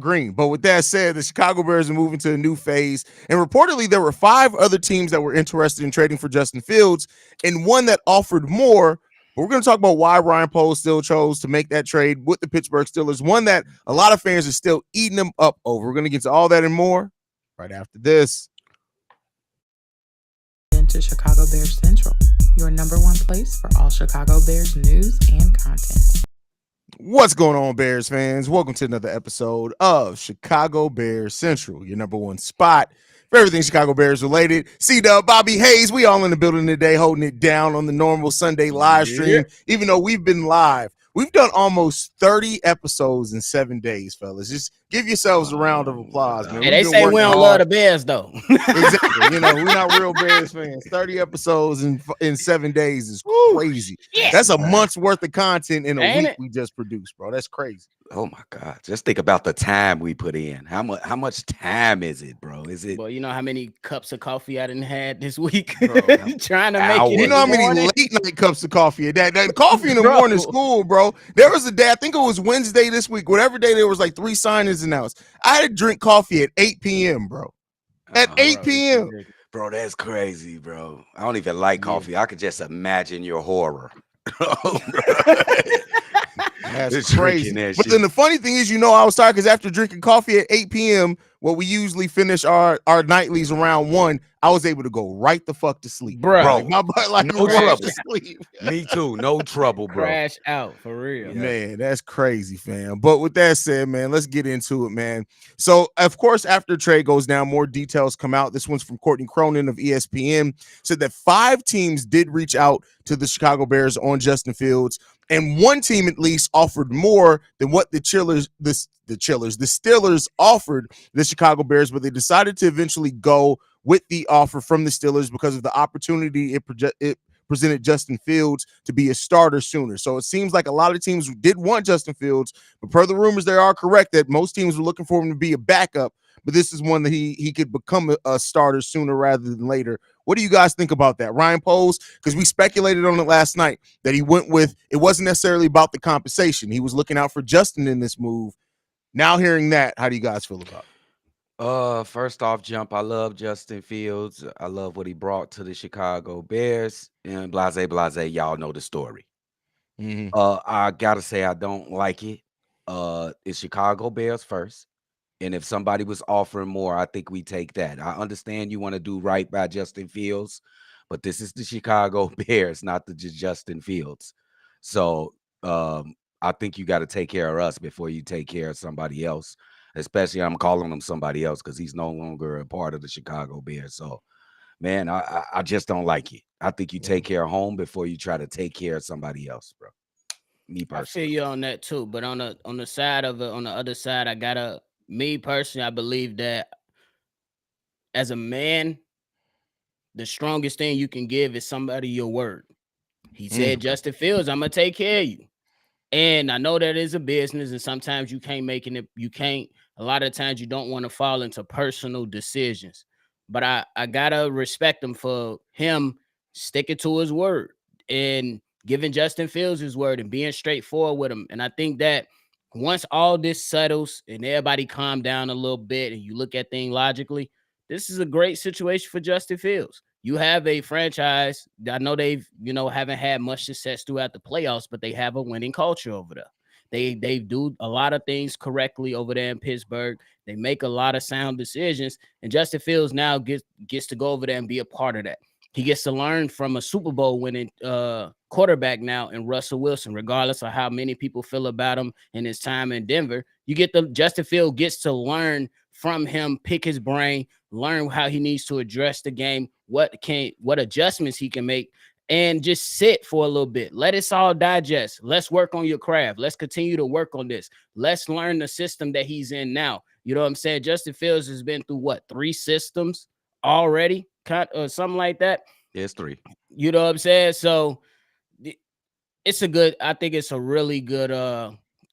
green. But with that said, the Chicago Bears are moving to a new phase. And reportedly, there were 5 other teams that were interested in trading for Justin Fields and one that offered more. But we're going to talk about why Ryan Poles still chose to make that trade with the Pittsburgh Steelers, one that a lot of fans are still eating them up over. We're going to get to all that and more right after this. Into Chicago Bears Central, your number one place for all Chicago Bears news and content. What's going on, Bears fans? Welcome to another episode of Chicago Bears Central, your number one spot for everything Chicago Bears related. C-Dub, Bobby Haize, we all in the building today, holding it down on the normal Sunday live stream. Even though we've been live, we've done almost 30 episodes in 7 days, fellas. Just give yourselves a round of applause, man. Hey, they say we don't love the Bears, though. Exactly. You know, we're not real Bears fans. 30 episodes in 7 days is crazy. Yes. That's a month's worth of content in a week we just produced, bro. That's crazy. Oh my God! Just think about the time we put in. How much time is it, bro? Is it? Well, you know how many cups of coffee I didn't had this week, bro, trying to make it. You know how many late night cups of coffee? That coffee in the morning is cool, bro. There was a day, I think it was Wednesday this week, whatever day there was like 3 signings announced. I had to drink coffee at 8 p.m., bro. At 8 p.m. Bro, that's crazy, bro. I don't even like coffee. I could just imagine your horror. That's crazy. But then the funny thing is, I was tired because after drinking coffee at 8 p.m., what we usually finish our nightlies around 1, I was able to go right the fuck to sleep, bro. My butt like no trouble. To sleep. Me too. No trouble, bro. Crash out for real, man. That's crazy, fam. But with that said, man, let's get into it, man. So, of course, after the trade goes down, more details come out. This one's from Courtney Cronin of ESPN. Said that 5 teams did reach out to the Chicago Bears on Justin Fields, and one team at least offered more than what the Steelers offered the Chicago Bears, but they decided to eventually go with the offer from the Steelers because of the opportunity it presented Justin Fields to be a starter sooner. So it seems like a lot of teams did want Justin Fields, but per the rumors, they are correct that most teams were looking for him to be a backup, but this is one that he could become a starter sooner rather than later. What do you guys think about that? Ryan Poles, because we speculated on it last night that he went with, it wasn't necessarily about the compensation. He was looking out for Justin in this move. Now hearing that, how do you guys feel about it? First off, I love Justin Fields. I love what he brought to the Chicago Bears. And blase, y'all know the story. Mm-hmm. I gotta say I don't like it. It's Chicago Bears first. And if somebody was offering more, I think we take that. I understand you want to do right by Justin Fields, but this is the Chicago Bears, not the Justin Fields. So I think you got to take care of us before you take care of somebody else. Especially, I'm calling him somebody else because he's no longer a part of the Chicago Bears. So, man, I just don't like it. I think you take care of home before you try to take care of somebody else, bro. Me personally. I feel you on that too. But on the side of it, on the other side, me personally, I believe that as a man, the strongest thing you can give is somebody your word. He said, Justin Fields, I'm gonna take care of you. And I know that is a business, and sometimes you can't make it. You can't. A lot of times you don't want to fall into personal decisions. But I gotta respect him for him sticking to his word and giving Justin Fields his word and being straightforward with him. And I think that once all this settles and everybody calm down a little bit and you look at things logically, this is a great situation for Justin Fields. You have a franchise. I know they've, haven't had much success throughout the playoffs, but they have a winning culture over there. They do a lot of things correctly over there in Pittsburgh. They make a lot of sound decisions, and Justin Fields now gets to go over there and be a part of that. He gets to learn from a Super Bowl winning quarterback now in Russell Wilson, regardless of how many people feel about him in his time in Denver. Justin Fields gets to learn from him, pick his brain, learn how he needs to address the game, what adjustments he can make, and just sit for a little bit. Let us all digest. Let's work on your craft. Let's continue to work on this. Let's learn the system that he's in now. You know what I'm saying? Justin Fields has been through 3 systems already, or something like that. It's 3. You know what I'm saying? So I think it's a really good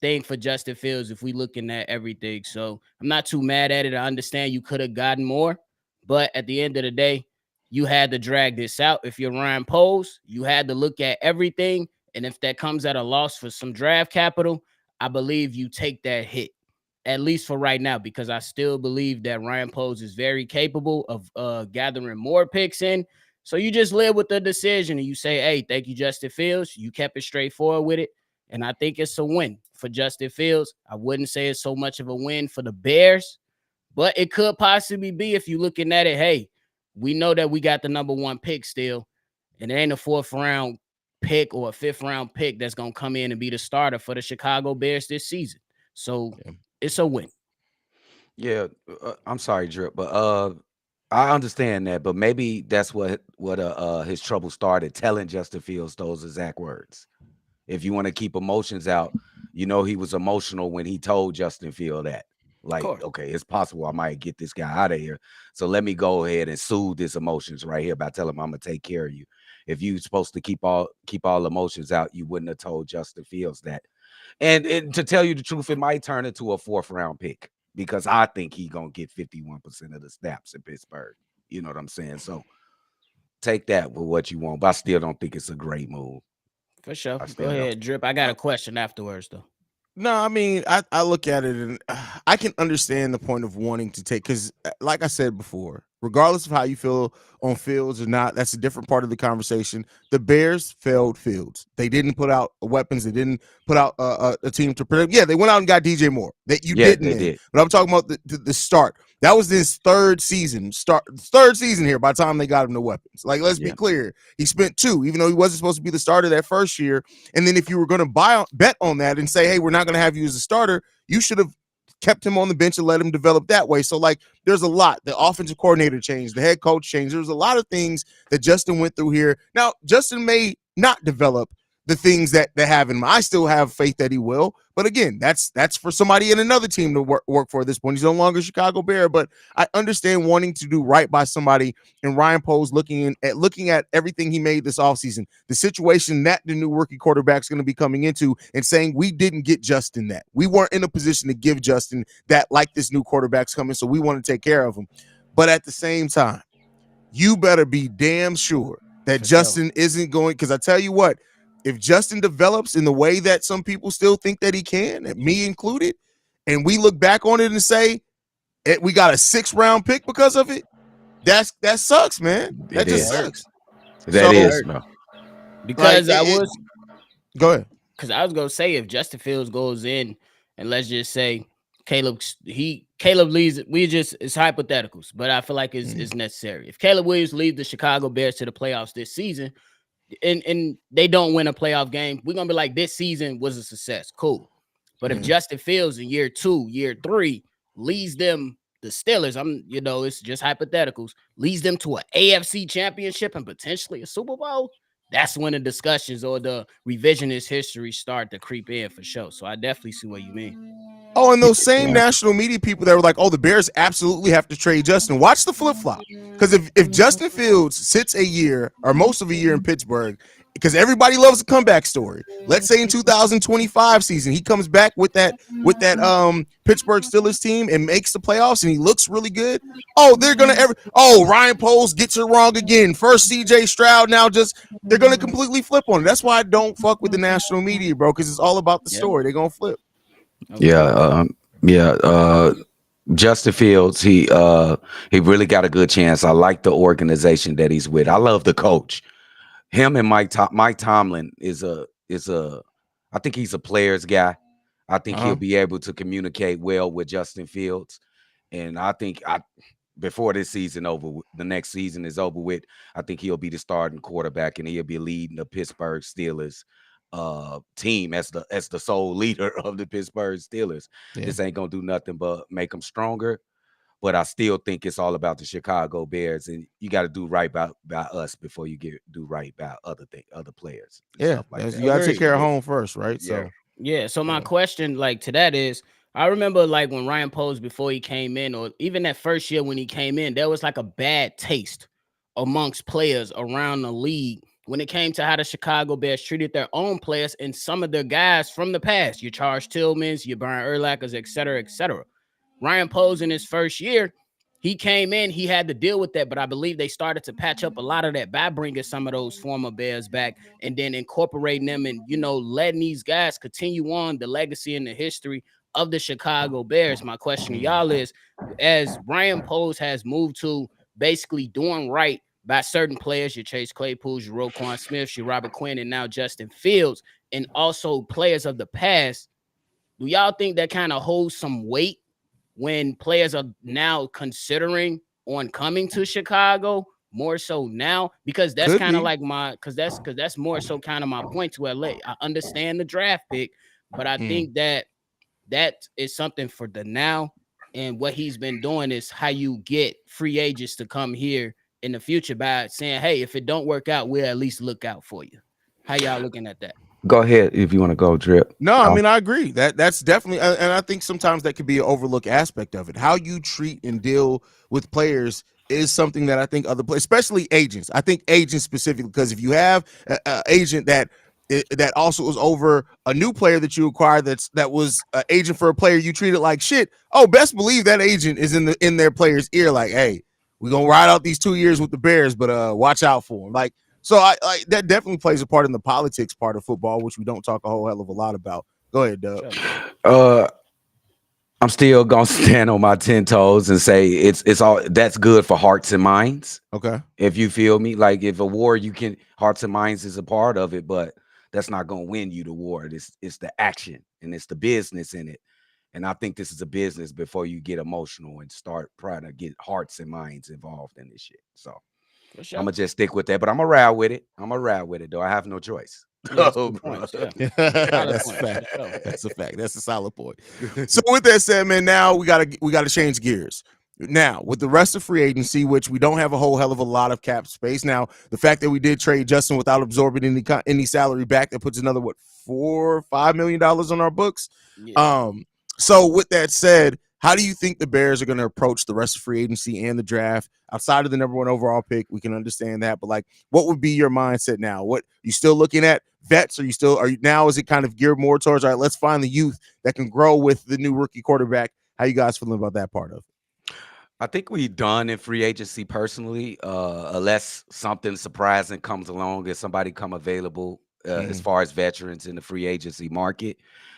thing for Justin Fields if we looking at everything. So I'm not too mad at it. I understand you could have gotten more, but at the end of the day, you had to drag this out. If you're Ryan Poles, you had to look at everything. And if that comes at a loss for some draft capital, I believe you take that hit. at least for right now, because I still believe that Ryan Poles is very capable of gathering more picks in. So you just live with the decision and you say, hey, thank you, Justin Fields. You kept it straightforward with it. And I think it's a win for Justin Fields. I wouldn't say it's so much of a win for the Bears, but it could possibly be if you're looking at it. Hey, we know that we got the number one pick still, and it ain't a fourth round pick or a fifth round pick that's going to come in and be the starter for the Chicago Bears this season. So it's a win. Yeah, I'm sorry, Drip, but I understand that, but maybe that's what his trouble started telling Justin Fields those exact words. If you want to keep emotions out, he was emotional when he told Justin Field that. Like, okay, it's possible I might get this guy out of here. So let me go ahead and soothe his emotions right here by telling him I'm gonna take care of you. If you're supposed to keep all emotions out, you wouldn't have told Justin Fields that. And to tell you the truth, it might turn into a fourth round pick because I think he's gonna get 51% of the snaps in Pittsburgh. You know what I'm saying? So take that with what you want, but I still don't think it's a great move. For sure. Go ahead, Drip. I got a question afterwards, though. No, I mean, I look at it and I can understand the point of wanting to take, because like I said before, regardless of how you feel on Fields or not, that's a different part of the conversation. The Bears failed Fields. They didn't put out weapons. They didn't put out a team to protect. Yeah, they went out and got DJ Moore. That you didn't. They did. But I'm talking about the start. That was his third season here by the time they got him the weapons. Like, let's be clear. He spent 2, even though he wasn't supposed to be the starter that first year. And then if you were going to bet on that and say, hey, we're not going to have you as a starter, you should have kept him on the bench and let him develop that way. So, like, there's a lot. The offensive coordinator changed. The head coach changed. There's a lot of things that Justin went through here. Now, Justin may not develop the things that they have in him. I still have faith that he will. But again, that's for somebody in another team to work for at this point. He's no longer a Chicago Bear, but I understand wanting to do right by somebody, and Ryan Poles looking at everything he made this offseason, the situation that the new rookie quarterback is going to be coming into, and saying we didn't get Justin that. We weren't in a position to give Justin that like this new quarterback's coming, so we want to take care of him. But at the same time, you better be damn sure that Justin isn't going, because I tell you what, if Justin develops in the way that some people still think that he can, me included, and we look back on it and say we got a 6th round pick because of it, that sucks, man. That just sucks. That is, bro. Because like, go ahead. Because I was gonna say, if Justin Fields goes in and let's just say Caleb leaves, it's hypotheticals, but I feel like it's necessary. If Caleb Williams leads the Chicago Bears to the playoffs this season, and they don't win a playoff game, we're gonna be like, this season was a success. Cool. But if Justin Fields in year 2, year 3 leads them, the Steelers, it's just hypotheticals, leads them to an AFC championship and potentially a Super Bowl, that's when the discussions or the revisionist history start to creep in for sure. So I definitely see what you mean. Oh, and those same national media people that were like, oh, the Bears absolutely have to trade Justin. Watch the flip-flop. Because if Justin Fields sits a year or most of a year in Pittsburgh, because everybody loves a comeback story. Let's say in 2025 season, he comes back with that Pittsburgh Steelers team and makes the playoffs and he looks really good. Oh, they're going to Ryan Poles gets it wrong again. First CJ Stroud, now they're going to completely flip on it. That's why I don't fuck with the national media, bro, because it's all about the story. They're going to flip. Justin Fields, he really got a good chance. I like the organization that he's with. I love the coach. Him and Mike Tomlin is I think he's a player's guy. I think he'll be able to communicate well with Justin Fields. And I think before this season the next season is over with, I think he'll be the starting quarterback and he'll be leading the Pittsburgh Steelers team as the sole leader of the Pittsburgh Steelers. This ain't gonna do nothing but make them stronger. But I still think it's all about the Chicago Bears, and you got to do right by us before you do right by other players. Stuff like that. You got to take care of home first, right? So my question, to that is, I remember when Ryan Poles, before he came in, or even that first year when he came in, there was a bad taste amongst players around the league when it came to how the Chicago Bears treated their own players and some of their guys from the past, your Charles Tillmans, your Brian Urlachers, et cetera, et cetera. Ryan Poles in his first year, he came in, he had to deal with that, but I believe they started to patch up a lot of that by bringing some of those former Bears back and then incorporating them and, letting these guys continue on the legacy and the history of the Chicago Bears. My question to y'all is, as Ryan Poles has moved to basically doing right by certain players, your Chase Claypools, your Roquan Smith, your Robert Quinn, and now Justin Fields, and also players of the past, do y'all think that kind of holds some weight when players are now considering on coming to Chicago more so now? Because that's Could kind of be. like that's more so kind of my point to LA. I understand the draft pick, but I think that is something for the now. And what he's been doing is how you get free agents to come here in the future by saying, hey, if it don't work out, we'll at least look out for you. How y'all looking at that? Go ahead if you want to go, Drip. No, I mean, I agree that's definitely, and I think sometimes that could be an overlooked aspect of it. How you treat and deal with players is something that I think other players, especially agents. I think agents specifically, because if you have an agent that also was over a new player that you acquired that was an agent for a player you treated like shit. Oh, best believe that agent is in their player's ear, like, hey, we're gonna ride out these 2 years with the Bears, but watch out for them. Like, so I that definitely plays a part in the politics part of football, which we don't talk a whole hell of a lot about. Go ahead, Doug. I'm still gonna stand on my 10 toes and say it's all that's good for hearts and minds. Okay. If you feel me, like if a war, you can hearts and minds is a part of it, but that's not gonna win you the war. It's the action and it's the business in it. And I think this is a business before you get emotional and start trying to get hearts and minds involved in this shit. So Sure. I'm gonna just stick with that, but I'm gonna ride with it. Though. I have no choice. Yeah, that's good points, yeah. That's a fact. That's a fact. That's a solid point. So with that said, man, now we gotta change gears. Now, with the rest of free agency, which we don't have a whole hell of a lot of cap space. Now, the fact that we did trade Justin without absorbing any salary back, that puts another $4 or $5 million on our books. Yeah. So with that said, how do you think the Bears are going to approach the rest of free agency and the draft outside of the number 1 overall pick? We can understand that, but like, what would be your mindset now? What you still looking at vets? Are you now? Is it kind of geared more towards, all right, let's find the youth that can grow with the new rookie quarterback? How you guys feeling about that part of it? I think we done in free agency personally, unless something surprising comes along and somebody come available as far as veterans in the free agency market.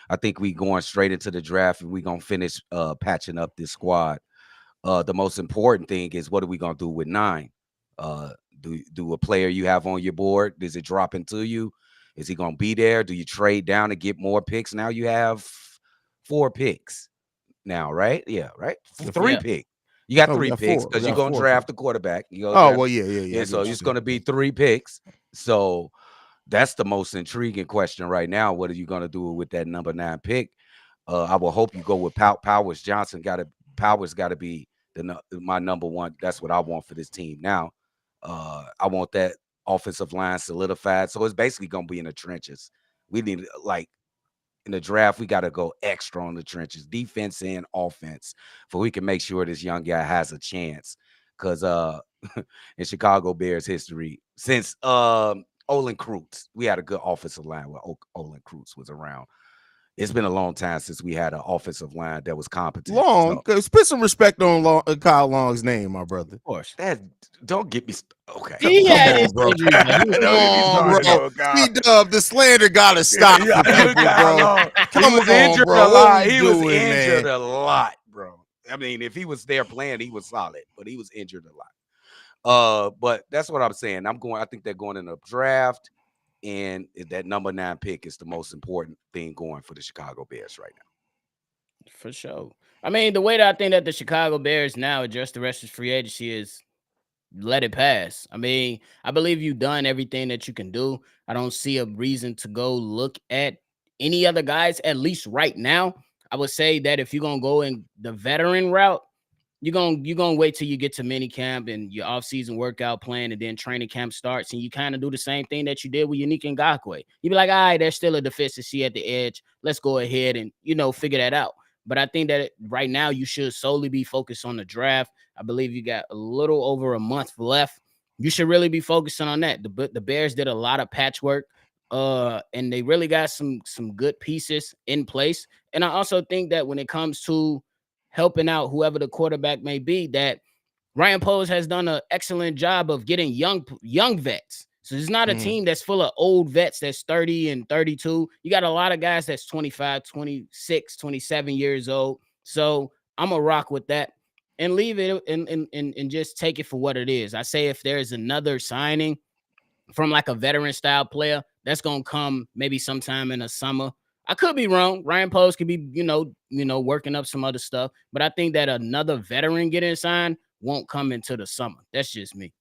I think we going straight into the draft and we gonna finish patching up this squad. The most important thing is, what are we gonna do with 9? Do a player you have on your board, does it drop into you? Is he gonna be there? Do you trade down to get more picks? Now you have 4 picks now, right? Yeah, right. 3 picks. You got 3 picks because you're gonna draft the quarterback. Well, yeah. So it's gonna be 3 picks. So that's the most intriguing question right now. What are you gonna do with that number 9 pick? I will hope you go with Powers Johnson. Powers got to be my number 1. That's what I want for this team. Now, I want that offensive line solidified. So it's basically gonna be in the trenches. We need, like, in the draft, we got to go extra on the trenches, defense and offense, for we can make sure this young guy has a chance. Because in Chicago Bears history, since Olin Kreutz, we had a good offensive line when Olin Kreutz was around. It's been a long time since we had an offensive line that was competent. Long, put some respect on Kyle Long's name, my brother. Of course. Don't get me okay. He had his bro. injury, but he was Bro. D-Dub, the slander gotta stop for people, bro. He was injured a lot. He was injured man? a lot, bro. I mean, if he was there playing, he was solid, but he was injured a lot. But that's what I'm saying. I think they're going in a draft, and that number 9 pick is the most important thing going for the Chicago Bears right now. For sure. I mean, the way that I think that the Chicago Bears now address the rest of free agency is let it pass. I mean, I believe you've done everything that you can do. I don't see a reason to go look at any other guys, at least right now. I would say that if you're going to go in the veteran route, you're gonna wait till you get to mini camp and your offseason workout plan, and then training camp starts, and you kind of do the same thing that you did with Unique Ngakoue. You be like, all right, there's still a deficiency at the edge. Let's go ahead and, figure that out. But I think that right now you should solely be focused on the draft. I believe you got a little over a month left. You should really be focusing on that. The Bears did a lot of patchwork, and they really got some good pieces in place. And I also think that when it comes to helping out whoever the quarterback may be, that Ryan Poles has done an excellent job of getting young vets. So it's not a team that's full of old vets that's 30 and 32. You got a lot of guys that's 25, 26, 27 years old. So I'm going to rock with that and leave it and just take it for what it is. I say if there's another signing from like a veteran style player, that's going to come maybe sometime in the summer. I could be wrong. Ryan Post could be, working up some other stuff. But I think that another veteran getting signed won't come into the summer. That's just me.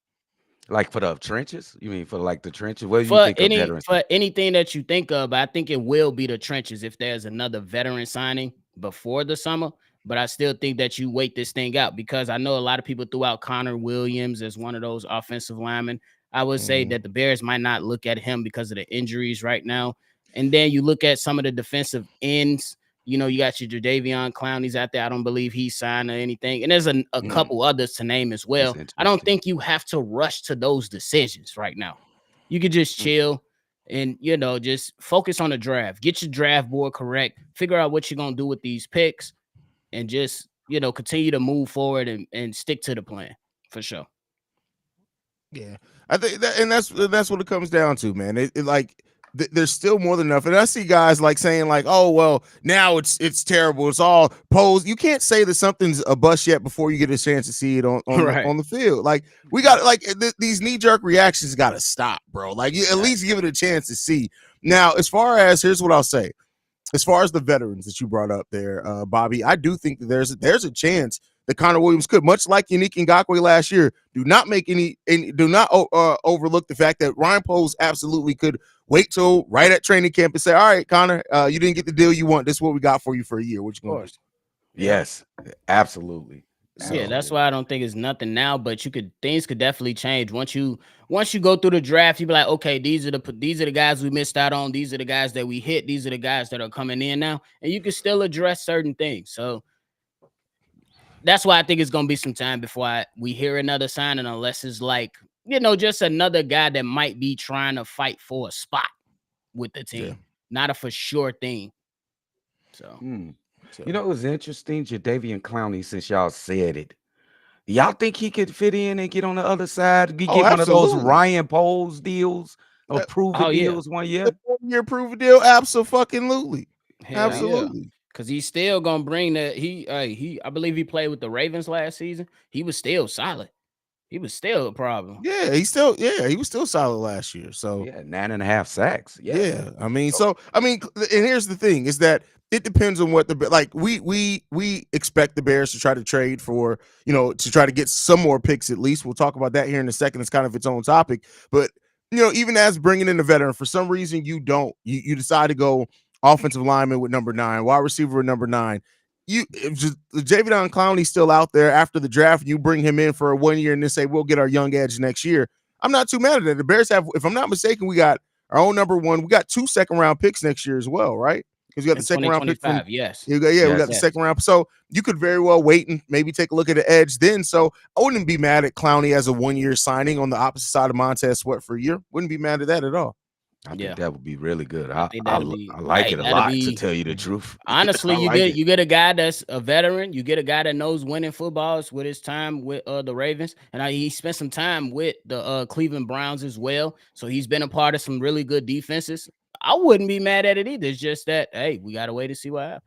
Like for the trenches? You mean for like the trenches? What do you For think of veterans? for anything that you think of, I think it will be the trenches if there's another veteran signing before the summer. But I still think that you wait this thing out because I know a lot of people threw out Connor Williams as one of those offensive linemen. I would say that the Bears might not look at him because of the injuries right now. And then you look at some of the defensive ends. You got your Jadeveon Clowney's out there. I don't believe he signed or anything. And there's a couple others to name as well. I don't think you have to rush to those decisions right now. You could just chill and, just focus on the draft. Get your draft board correct. Figure out what you're going to do with these picks and just, continue to move forward and stick to the plan for sure. Yeah, I think that, and that's what it comes down to, man. There's still more than enough, and I see guys like saying like, "Oh well, now it's terrible. It's all posed." You can't say that something's a bust yet before you get a chance to see it on the field. Like we got these knee jerk reactions got to stop, bro. Like you at least give it a chance to see. Now, as far as here's what I'll say. As far as the veterans that you brought up there, Bobby, I do think that there's a chance that Connor Williams could, much like Yannick Ngakoue last year, do not overlook the fact that Ryan Poles absolutely could wait till right at training camp and say, all right, Connor, you didn't get the deal you want. This is what we got for you for a year. What you going to do? Yes, absolutely. Yeah, that's why I don't think it's nothing now, but things could definitely change once you go through the draft. You be like, okay, these are the guys we missed out on. These are the guys that we hit. These are the guys that are coming in now, and you can still address certain things. So that's why I think it's gonna be some time before we hear another signing, unless it's like just another guy that might be trying to fight for a spot with the team, not a for sure thing. So. You know, it was interesting, Jadeveon Clowney, since y'all said it. Y'all think he could fit in and get on the other side? We get one of those Ryan Poles deals or deals 1 year? 1 year prove deal? Absolutely. Absolutely. Because he's still gonna bring that. I believe he played with the Ravens last season. He was still solid. He was still a problem. Yeah, he was still solid last year. So 9.5 sacks. Yeah. I mean, and here's the thing is that it depends on what we expect the Bears to try to trade for, to try to get some more picks at least. We'll talk about that here in a second. It's kind of its own topic. But, even as bringing in a veteran, for some reason you decide to go offensive lineman with number 9, wide receiver with number 9. If Jadeveon Clowney's still out there after the draft, you bring him in for 1 year and then say, we'll get our young edge next year. I'm not too mad at it. The Bears have, if I'm not mistaken, we got our own number 1. We got 2 second-round picks next year as well, right? Because you got the second round pick. Yes. We got the second round. So you could very well wait and maybe take a look at the edge then. So I wouldn't be mad at Clowney as a 1 year signing on the opposite side of Montez Sweat for a year. Wouldn't be mad at that at all. I think that would be really good. I like it a lot, to tell you the truth. Honestly, you get a guy that's a veteran. You get a guy that knows winning footballs with his time with the Ravens, and he spent some time with the Cleveland Browns as well. So he's been a part of some really good defenses. I wouldn't be mad at it either. It's just that, hey, we got to wait to see what happens.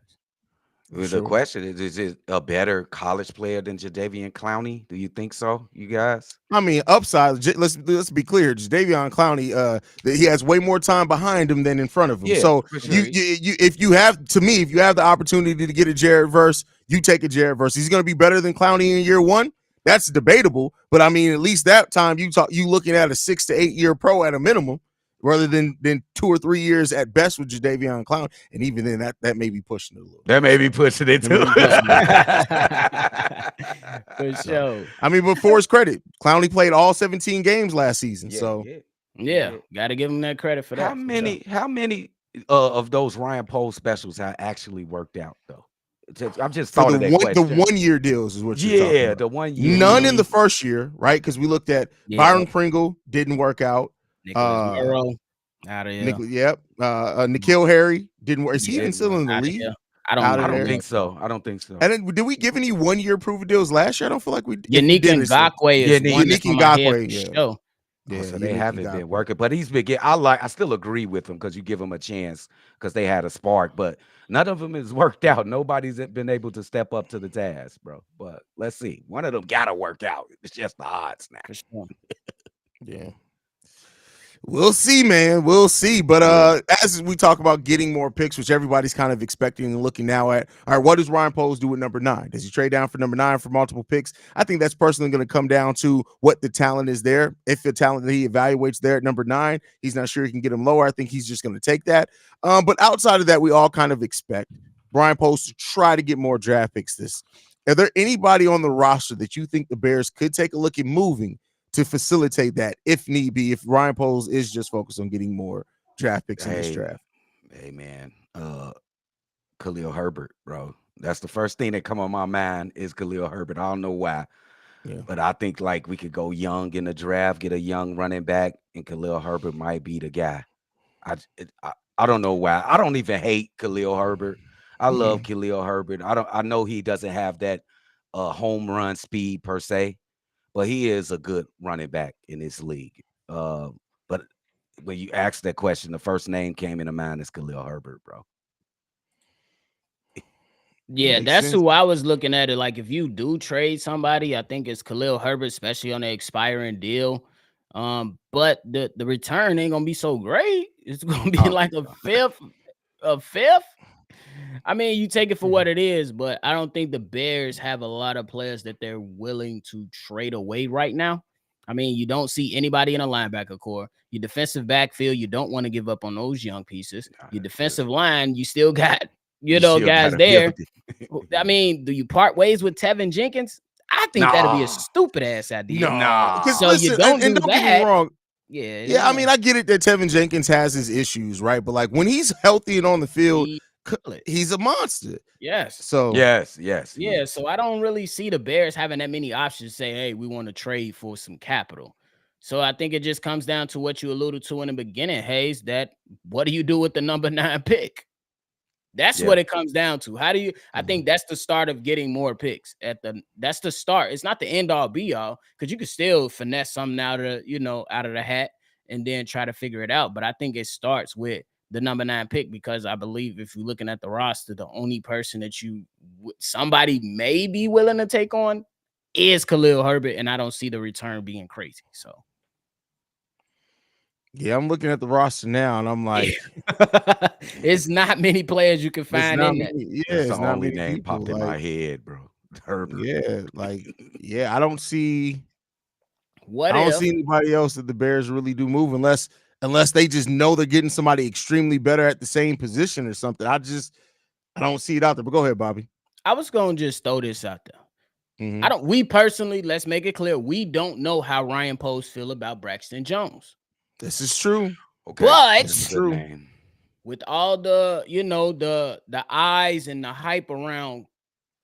The question is it a better college player than Jadeveon Clowney? Do you think so, you guys? I mean, upside. Let's be clear. Jadeveon Clowney, he has way more time behind him than in front of him. Yeah, so sure. if you have the opportunity to get a Jared Verse, you take a Jared Verse. He's going to be better than Clowney in year 1. That's debatable, but I mean, at least that time you looking at a 6 to 8 year pro at a minimum, rather than 2 or 3 years at best with Jadeveon Clowney, and even then that may be pushing it a little. That may be pushing it too. For sure. I mean, but for his credit, Clowney played all 17 games last season. Got to give him that credit for that. How many of those Ryan Poles specials have actually worked out though? I'm just thought of that question. The 1 year deals is what you're talking about. The 1 year. None in the first year, right? Because we looked at Byron Pringle, didn't work out. Nicholas out of here. N'Keal Harry didn't work. Is he even still in the league? I don't think so. And then did we give any 1 year proof deals last year? I don't feel like we did. Yannick Ngakoue is one. Yannick Ngakoue. Sure. Yeah, So you they need you haven't got been working, but he's been getting. I still agree with him because you give him a chance because they had a spark, but none of them has worked out. Nobody's been able to step up to the task, bro. But let's see. One of them gotta work out. It's just the odds now. For sure. Yeah. We'll see, man. We'll see. But Yeah. as we talk about getting more picks, which everybody's kind of expecting and looking now at, all right, what does Ryan Poles do with number 9? Does he trade down for number 9 for multiple picks? I think that's personally going to come down to what the talent is there. If the talent that he evaluates there at number 9, he's not sure he can get him lower. I think he's just going to take that. But outside of that, we all kind of expect Brian Poles to try to get more draft picks this. Are there anybody on the roster that you think the Bears could take a look at moving to facilitate that if need be, if Ryan Poles is just focused on getting more draft picks in this draft? Hey man, Khalil Herbert, bro. That's the first thing that come on my mind is Khalil Herbert. I don't know why, but I think like we could go young in the draft, get a young running back, and Khalil Herbert might be the guy. I don't know why. I don't even hate Khalil Herbert. I love Khalil Herbert. I know he doesn't have that home run speed per se, but he is a good running back in this league. But when you ask that question, the first name came into mind is Khalil Herbert, bro. Yeah, Makes that's sense. who I was looking at it. Like, if you do trade somebody, I think it's Khalil Herbert, especially on the expiring deal. But the return ain't gonna be so great. It's gonna be I don't like think a so. fifth. I mean, you take it for what it is, but I don't think the Bears have a lot of players that they're willing to trade away right now. I mean, you don't see anybody in a linebacker core. Your defensive backfield, you don't want to give up on those young pieces. Nah, Your that's true. defensive line, you still got, You still guys gotta build there. it. I Yeah. mean, do you part ways with Tevin Jenkins? I think that'd be a Nah, stupid ass idea. No, because So nah. you listen, don't and do don't get me that. wrong. Yeah, Yeah, I mean, I get it that Tevin Jenkins has his issues, right? But like when he's healthy and on the field, he kill it. he's a monster. Yes. So Yes, he Yeah, is. so I don't really see the Bears having that many options to say, hey, we want to trade for some capital. So I think it just comes down to what you alluded to in the beginning, Haize, that what do you do with the number 9 pick? That's Yeah. what it comes down to. How do you I think that's the start of getting more picks that's the start. It's not the end all be all, because you can still finesse something out of the hat and then try to figure it out. But I think it starts with the number 9 pick, because I believe if you're looking at the roster, the only person that somebody may be willing to take on is Khalil Herbert, and I don't see the return being crazy. So yeah, I'm looking at the roster now, and I'm like, it's not many players you can it's find not in that. many. Yeah, That's the it's not only many name people. popped in Like, my head, bro. Herbert. yeah, I don't see. What I don't if see anybody else that the Bears really do move unless they just know they're getting somebody extremely better at the same position or something. I don't see it out there. But go ahead, Bobby. I was gonna just throw this out there. Mhm. We personally, let's make it clear, we don't know how Ryan Post feel about Braxton Jones. This is true. Okay, But that's a It's good true. name. with all the, the eyes and the hype around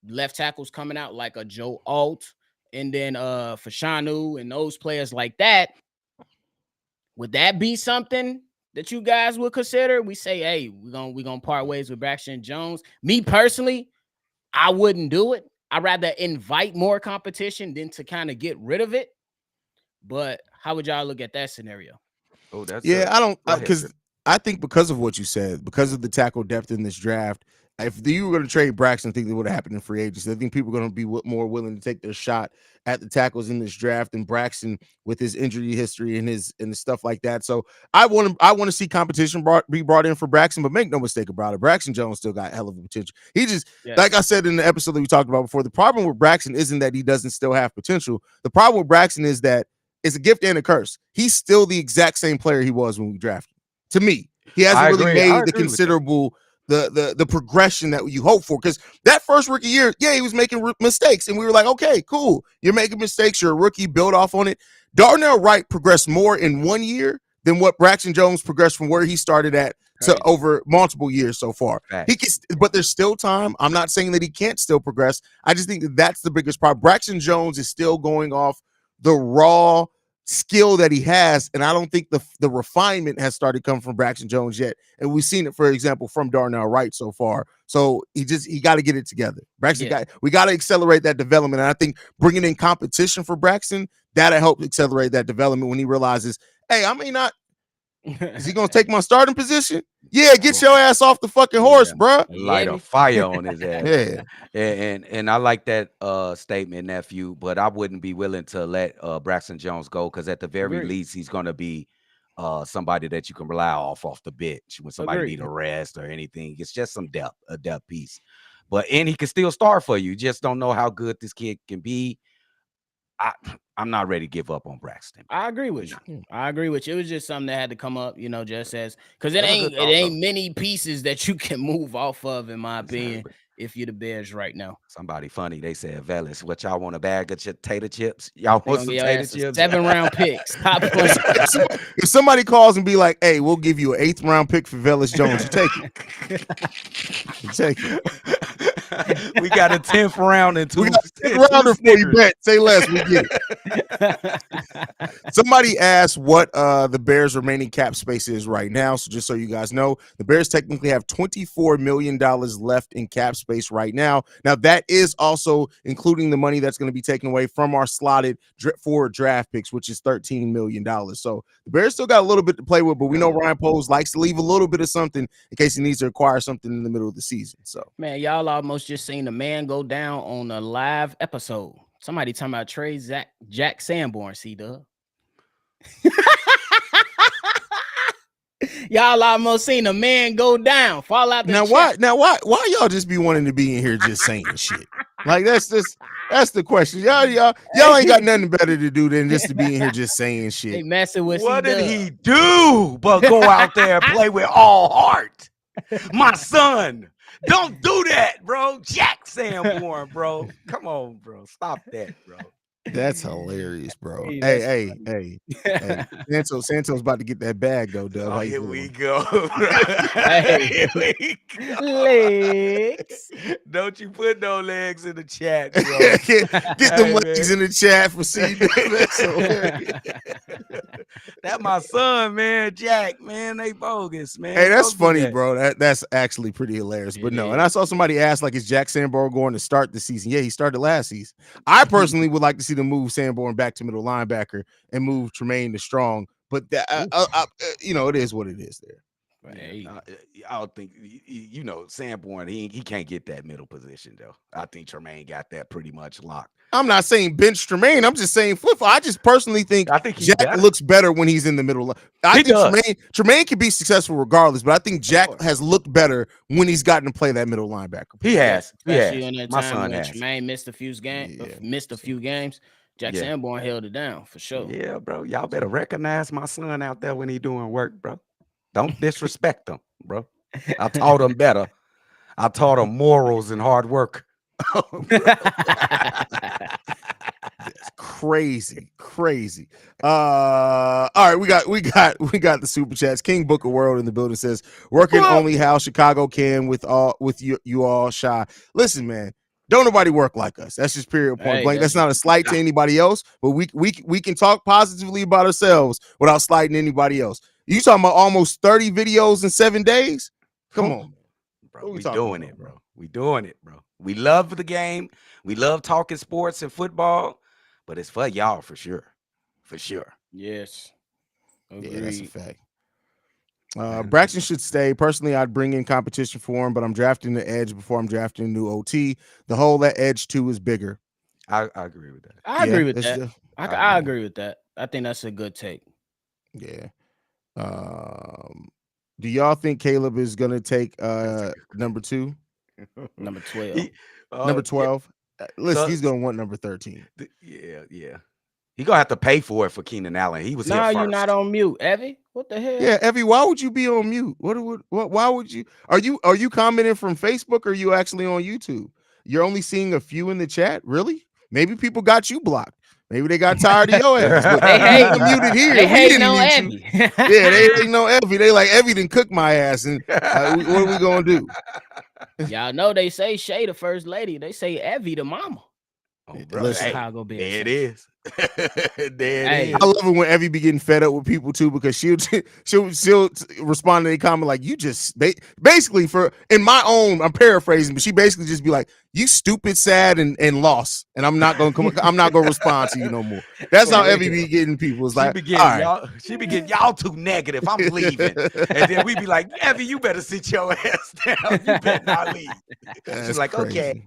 left tackles coming out like a Joe Alt and then Fashanu and those players like that, would that be something that you guys would consider? We say, hey, we're gonna part ways with Braxton Jones. Me personally, I wouldn't do it. I'd rather invite more competition than to kind of get rid of it. But how would y'all look at that scenario? Oh, that's Yeah, I don't go ahead, because Trip. I think because of what you said, because of the tackle depth in this draft, if you were going to trade Braxton, I think that would have happened in free agency. I think people are going to be more willing to take their shot at the tackles in this draft than Braxton with his injury history and the stuff like that. So I want to see competition be brought in for Braxton, but make no mistake about it, Braxton Jones still got hell of a potential. He just like I said in the episode that we talked about before, the problem with Braxton isn't that he doesn't still have potential. The problem with Braxton is that it's a gift and a curse. He's still the exact same player he was when we drafted him. To me, he hasn't I really agree. I made the agree with that. considerable the progression that you hope for. Because that first rookie year, yeah, he was making mistakes, and we were like, okay, cool, you're making mistakes. You're a rookie. Build off on it. Darnell Wright progressed more in 1 year than what Braxton Jones progressed from where he started at to over multiple years so far. Facts. He can, but there's still time. I'm not saying that he can't still progress. I just think that that's the biggest problem. Braxton Jones is still going off the raw skill that he has, and I don't think the refinement has started coming from Braxton Jones yet. And we've seen it, for example, from Darnell Wright so far. So he got to get it together. We got to accelerate that development. And I think bringing in competition for Braxton, that'll help accelerate that development when he realizes, hey, I may not. Is he gonna take my starting position? Yeah, get your ass off the fucking horse, bruh. Light a fire on his ass. Yeah. And I like that statement, nephew, but I wouldn't be willing to let Braxton Jones go, because at the very least he's gonna be somebody that you can rely off the bench when somebody need a rest or anything. It's just some depth, a depth piece. But and he can still start for you. Just don't know how good this kid can be. I'm not ready to give up on Braxton. I agree with you. I agree with you. It was just something that had to come up, just as because it ain't many pieces that you can move off of, in my opinion, if you're the Bears right now. Somebody funny, they said, Velas, what y'all want, a bag of tater chips? Y'all want some tater chips? 7-round picks. If somebody calls and be like, hey, we'll give you an 8th round pick for Velas Jones, you take it. You take it. We got a 10th round and 2. We got a 10th rounder for you, bet. Say less, we get it. Somebody asked what the Bears' remaining cap space is right now. So just so you guys know, the Bears technically have $24 million left in cap space right now. Now, that is also including the money that's going to be taken away from our slotted forward draft picks, which is $13 million. So the Bears still got a little bit to play with, but we know Ryan Poles likes to leave a little bit of something in case he needs to acquire something in the middle of the season. So, man, y'all almost just seen a man go down on a live episode. Somebody talking about trade Jack Sanborn, C-Dub. Y'all almost seen a man go down, fall out the chest. Why y'all just be wanting to be in here just saying shit? Like that's the question. Y'all ain't got nothing better to do than just to be in here just saying shit. Hey, messing with what did he do but go out there and play with all heart? My son, don't do that, bro. Jack Sanborn, bro. Come on, bro. Stop that, bro. That's hilarious, bro. Hey. Santos about to get that bag though, Dub. Oh, here we go. Here we go. Legs. Don't you put no legs in the chat, bro. get them legs in the chat for C. That my son, man. Jack, man. They bogus, man. Hey, that's funny, bro. That's actually pretty hilarious. But no, and I saw somebody ask, like, is Jack Sanborn going to start the season? Yeah, he started last season. I personally would like to see them move Sanborn back to middle linebacker and move Tremaine to strong. But that, it is what it is there. Hey. I don't think Sanborn. He can't get that middle position though. I think Tremaine got that pretty much locked. I'm not saying bench Tremaine. I'm just saying flip. I just personally think Jack looks better when he's in the middle. I think Tremaine can be successful regardless, but I think Jack has looked better when he's gotten to play that middle linebacker. He has. In that my son has. Tremaine missed a few games. Jack Sanborn held it down for sure. Yeah, bro. Y'all better recognize my son out there when he doing work, bro. Don't disrespect him, bro. I taught him better. I taught him morals and hard work. That's crazy. All right, we got the super chats. King Booker World in the building says, working only how Chicago can with you all shy. Listen, man, don't nobody work like us. That's just period point blank. That's not a slight to anybody else, but we can talk positively about ourselves without slighting anybody else. You talking about almost 30 videos in 7 days? Come on, bro. We doing it, bro. We doing it, bro. We love the game. We love talking sports and football, but it's for y'all for sure. For sure. Yes. Agreed. Yeah, that's a fact. Braxton should stay. Personally, I'd bring in competition for him, but I'm drafting the edge before I'm drafting a new OT. The hole that edge too is bigger. I agree with that. I agree with that. I agree with that. I think that's a good take. Yeah. Do y'all think Caleb is gonna take number 2? Number 12. Number 12. Listen, he's gonna want number 13. Yeah. He gonna have to pay for it for Keenan Allen. He was here first. You're not on mute, Evie. What the hell? Yeah, Evie, why would you be on mute? Why would you? Are you commenting from Facebook or are you actually on YouTube? You're only seeing a few in the chat, really? Maybe people got you blocked. Maybe they got tired of your ass. But they muted here. They hate no Evie. Yeah, they ain't no Evie. They like Evie didn't cook my ass, and what are we gonna do? Y'all know they say Shay the first lady. They say Evie the mama. Oh, bro. The Listen, Chicago Bears. There it is. There it Hey. is. I love it when Evie be getting fed up with people too, because she'll respond to a comment like, "You just basically for in my own, I'm paraphrasing, but she basically just be like, "You stupid, sad, and lost," and I'm not gonna respond to you no more. That's how Evie be getting people. It's She like, begin all right. y'all. She begin y'all too negative. I'm leaving, and then we be like, Evie, you better sit your ass down. You better not leave. That's She's like, crazy. okay.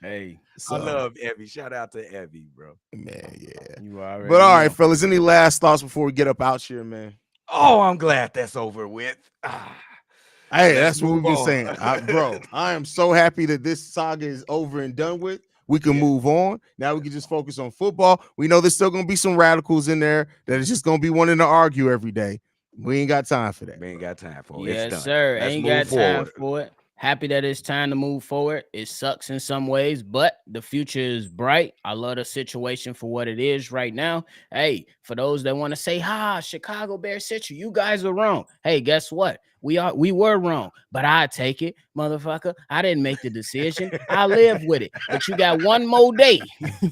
Hey, So, I love Evie. Shout out to Evie, bro. man, yeah. you already But all right, know. fellas, any last thoughts before we get up out here, man? Oh, I'm glad that's over with. Hey, Let's that's what we've been move on. saying. Bro, I am so happy that this saga is over and done with. We can move on. Now we can just focus on football. We know there's still going to be some radicals in there that is just going to be wanting to argue every day. We ain't got time for that. We ain't got time for it. Yes, It's done. sir. Let's Ain't move got forward. time for it. Happy that it's time to move forward. It sucks in some ways, but the future is bright. I love the situation for what it is right now. Hey, for those that want to say, Chicago Bears situation, you guys are wrong. Hey, guess what? We were wrong, but I take it, motherfucker. I didn't make the decision. I live with it. But you got one more day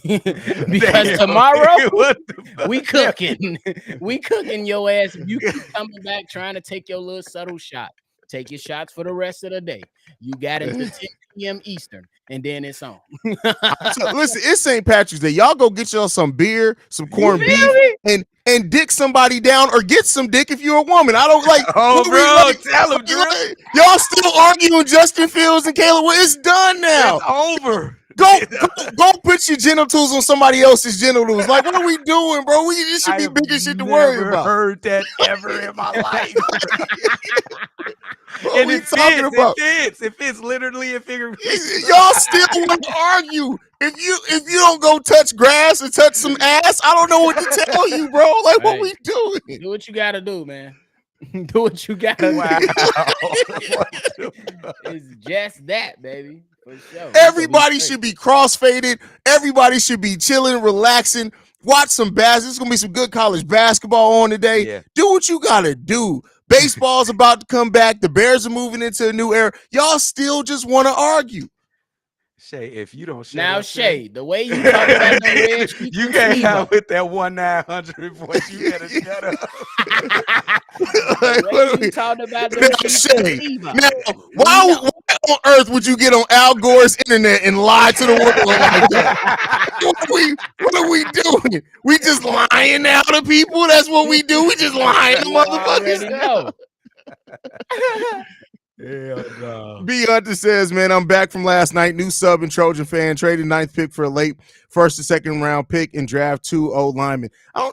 because Damn. tomorrow What the fuck? we cooking. We cooking your ass. If you keep coming back trying to take your little subtle shot. Take your shots for the rest of the day. You got until 10 p.m. Eastern, and then it's on. So, listen, it's St. Patrick's Day. Y'all go get y'all some beer, some corned feel beef, me? and dick somebody down, or get some dick if you're a woman. I don't like. Oh, what we bro, like- tell him, Drew. y'all still arguing Justin Fields and Caleb. Well, it's done now. It's over. Go put your genitals on somebody else's genitals. Like, what are we doing, bro? This should I be have bigger shit to worry never about. heard that ever in my life. What And are we it talking fits. about? It fits literally and figuratively. Y'all still want to argue. If you don't go touch grass or touch some ass, I don't know what to tell you, bro. Like, what we doing? Do what you gotta do, man. Do what you gotta Wow. do. It's just that, baby. For sure. Everybody should be cross-faded. Everybody should be chilling, relaxing. Watch some basketball. There's gonna be some good college basketball on today. Yeah. Do what you gotta do. Baseball's about to come back. The Bears are moving into a new era. Y'all still just want to argue. Shay, if you don't shut now, up, Shay, the way you talk about them red sheets you and can't Steve-O. have with that 1-900 voice. You better shut up. The way you talked about them Now, sheets Shay, and Steve-O. now, why on earth would you get on Al Gore's internet and lie to the world like that? What are we doing? We just lying now to people? That's what we do. We just lying to You already motherfuckers. know. Hell no. B. Hunter says, man, I'm back from last night. New sub and Trojan fan. Traded 9th pick for a late first and second round pick and draft 2 O linemen. I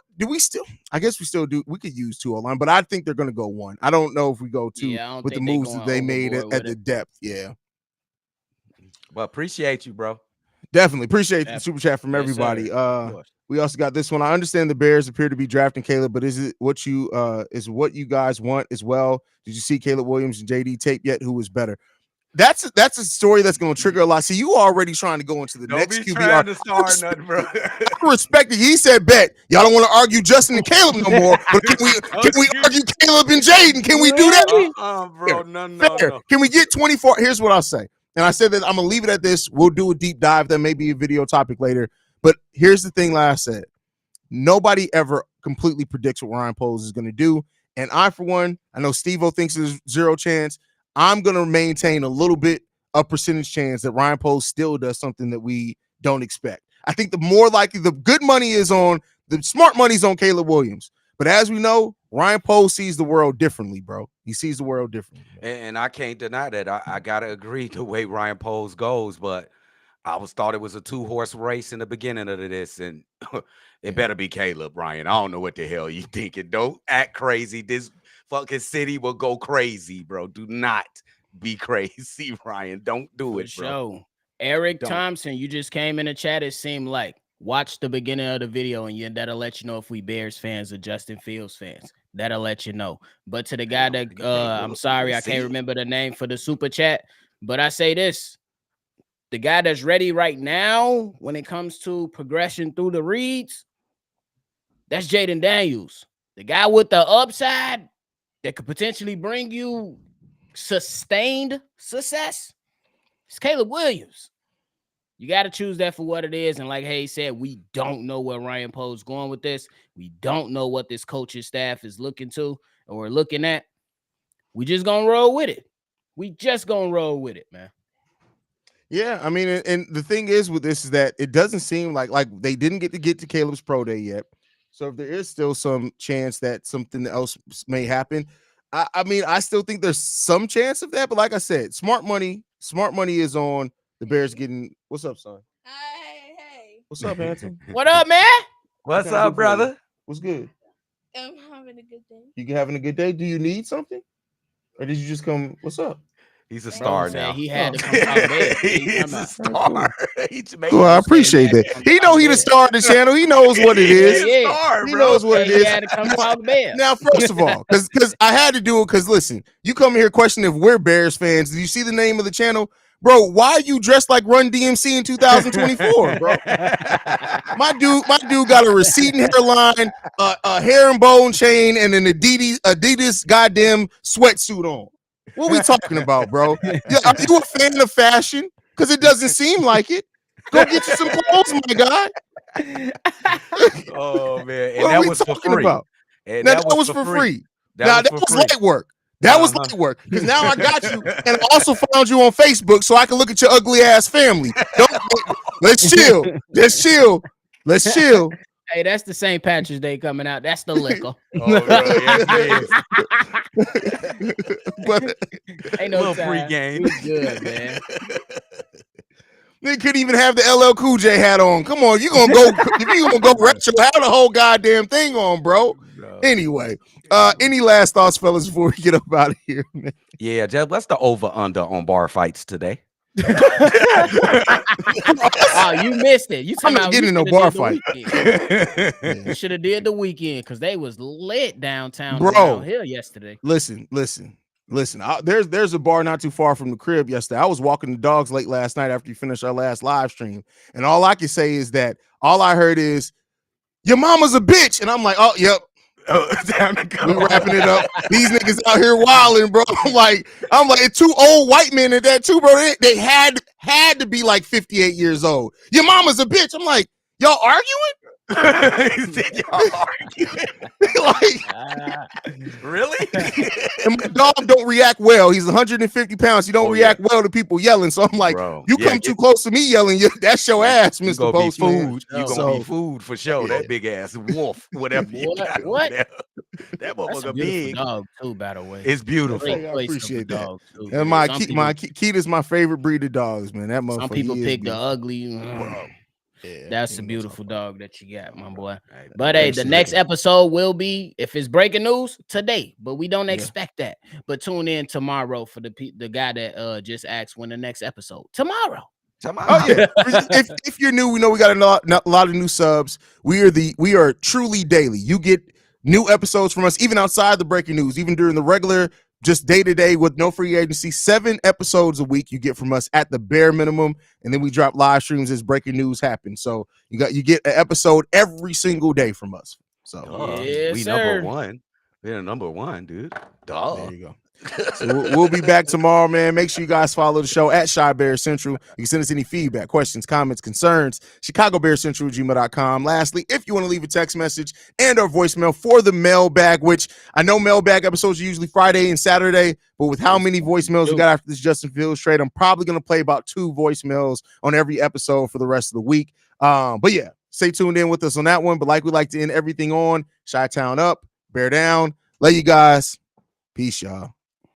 guess we still do. We could use 2 O line, but I think they're going to go 1. I don't know if we go 2 with the moves that they made at the depth. Yeah. Well, appreciate you, bro. Definitely. Appreciate the super chat from Yes, everybody. sir. We also got this one. I understand the Bears appear to be drafting Caleb, but is it what you guys want as well? Did you see Caleb Williams and JD tape yet? Who was better? That's a story that's going to trigger a lot. See, you already trying to go into the Don't next be QBR. trying to start nothing, bro. I respect it. He said, bet. Y'all don't want to argue Justin and Caleb no more, but can we argue Caleb and Jaden? Can we do that? Bro, no. Can we get 24? Here's what I'll say. And I said that I'm going to leave it at this. We'll do a deep dive. That may be a video topic later. But here's the thing like I said. Nobody ever completely predicts what Ryan Poles is going to do. And I, for one, I know Steve-O thinks there's 0 chance. I'm going to maintain a little bit of percentage chance that Ryan Poles still does something that we don't expect. I think the more likely the good money is on, the smart money's on Caleb Williams. But as we know, Ryan Poles sees the world differently, bro. He sees the world differently. And I can't deny that. I got to agree the way Ryan Poles goes, but I thought it was a 2-horse race in the beginning of this, and it better be Caleb, Ryan. I don't know what the hell you thinking. Don't act crazy. This fucking city will go crazy, bro. Do not be crazy, Ryan. Don't do it, bro. Sure. Eric Thompson, you just came in the chat. It seemed like watch the beginning of the video, and that'll let you know if we Bears fans or Justin Fields fans. That'll let you know. But to the guy that I'm sorry, I can't remember the name for the super chat, but I say this. The guy that's ready right now when it comes to progression through the reads, that's Jaden Daniels. The guy with the upside that could potentially bring you sustained success, it's Caleb Williams. You got to choose that for what it is. And like Haize said, we don't know where Ryan Poe's going with this. We don't know what this coaching staff is looking to or looking at. We just gonna roll with it. We just gonna roll with it, man. Yeah, I mean, and the thing is with this is that it doesn't seem like they didn't get to Caleb's pro day yet. So if there is still some chance that something else may happen, I mean, I still think there's some chance of that. But like I said, smart money is on the Bears getting. What's up, son? Hey. What's up, handsome? What up, man? What's What can I do up, for you? brother? What's good? I'm having a good day. You having a good day? Do you need something, or did you just come? What's up? He's a Bro star said now. he had to come out of bed. He's a star. He's Well, I appreciate that. He know he the star of the channel. He knows what it is. He's a star, He bro. knows what it He is. had to come out of bed. Now, first of all, because I had to do it, because listen, you come here questioning if we're Bears fans. Do you see the name of the channel? Bro, why are you dressed like Run DMC in 2024, bro? My dude got a receding hairline, a herringbone chain, and an Adidas goddamn sweatsuit on. What we talking about, bro? Yeah, are you a fan of fashion? Because it doesn't seem like it. Go get you some clothes, my guy. Oh man, and What are that we was for talking free. about? And Now that was for free. Now that was light work. That was light work. Because now I got you, and I also found you on Facebook so I can look at your ugly ass family. Let's chill. Let's chill. Let's chill. Hey, that's the St. Patrick's Day coming out. That's the liquor. Oh, bro, yes, it is. But Ain't no Little time. pregame. We good, man. they couldn't even have the LL Cool J hat on. Come on, if you gonna go retro, have the whole goddamn thing on, bro. Anyway, any last thoughts, fellas, before we get up out of here, man? Yeah, Jeff, what's the over-under on bar fights today? Oh, you missed it. You I'm talking not about getting you in no shoulda bar did the fight. weekend. You should have did the weekend because they was lit downtown Bro. down here yesterday. Listen. There's a bar not too far from the crib yesterday. I was walking the dogs late last night after you finished our last live stream, and all I can say is that all I heard is your mama's a bitch, and I'm like, oh, yep. Time to go. We wrapping it up. These niggas out here wilding, bro. I'm like, two old white men at that too, bro. They had to be like 58 years old. Your mama's a bitch. I'm like, y'all arguing? He said, y'all arguing. Really? And my dog don't react well. He's 150 pounds. He don't react well to people yelling. So I'm like, Bro, you come too close to me yelling, that's your ass, You Mr. gonna be Postman. food. You gonna be food for sure. That big ass wolf, whatever you got over there. That That's a motherfucker beautiful big. dog too, by the way. It's beautiful. Great I choice of appreciate a that. dog, too, And man. my Keita's my favorite breed of dogs, man. That motherfucker. Some people he is pick the beautiful. ugly. Bro. Yeah, That's you a know beautiful what I'm dog that you got, my boy. Hey, But hey, the appreciate next it. episode will be, if it's breaking news, today. But we don't Yeah. expect that. But tune in tomorrow for the guy that just asked when the next episode. Tomorrow. Oh yeah. if you're new, we know we got a lot of new subs. We are truly daily. You get new episodes from us, even outside the breaking news, even during the regular, just day to day with no free agency. 7 episodes a week you get from us at the bare minimum, and then we drop live streams as breaking news happens. So you get an episode every single day from us. So Yes, we sir. number one. We're number one, dude. Duh. there you go. So we'll be back tomorrow, man. Make sure you guys follow the show at Shy Bear Central. You can send us any feedback, questions, comments, concerns, ChicagoBearCentral@gmail.com. Lastly, if you want to leave a text message and or voicemail for the mailbag, which I know mailbag episodes are usually Friday and Saturday, but with how many voicemails we got after this Justin Fields trade, I'm probably going to play about 2 voicemails on every episode for the rest of the week. But yeah, stay tuned in with us on that one. But like we like to end everything on, Chi-Town up, Bear down. Love you guys. Peace, y'all.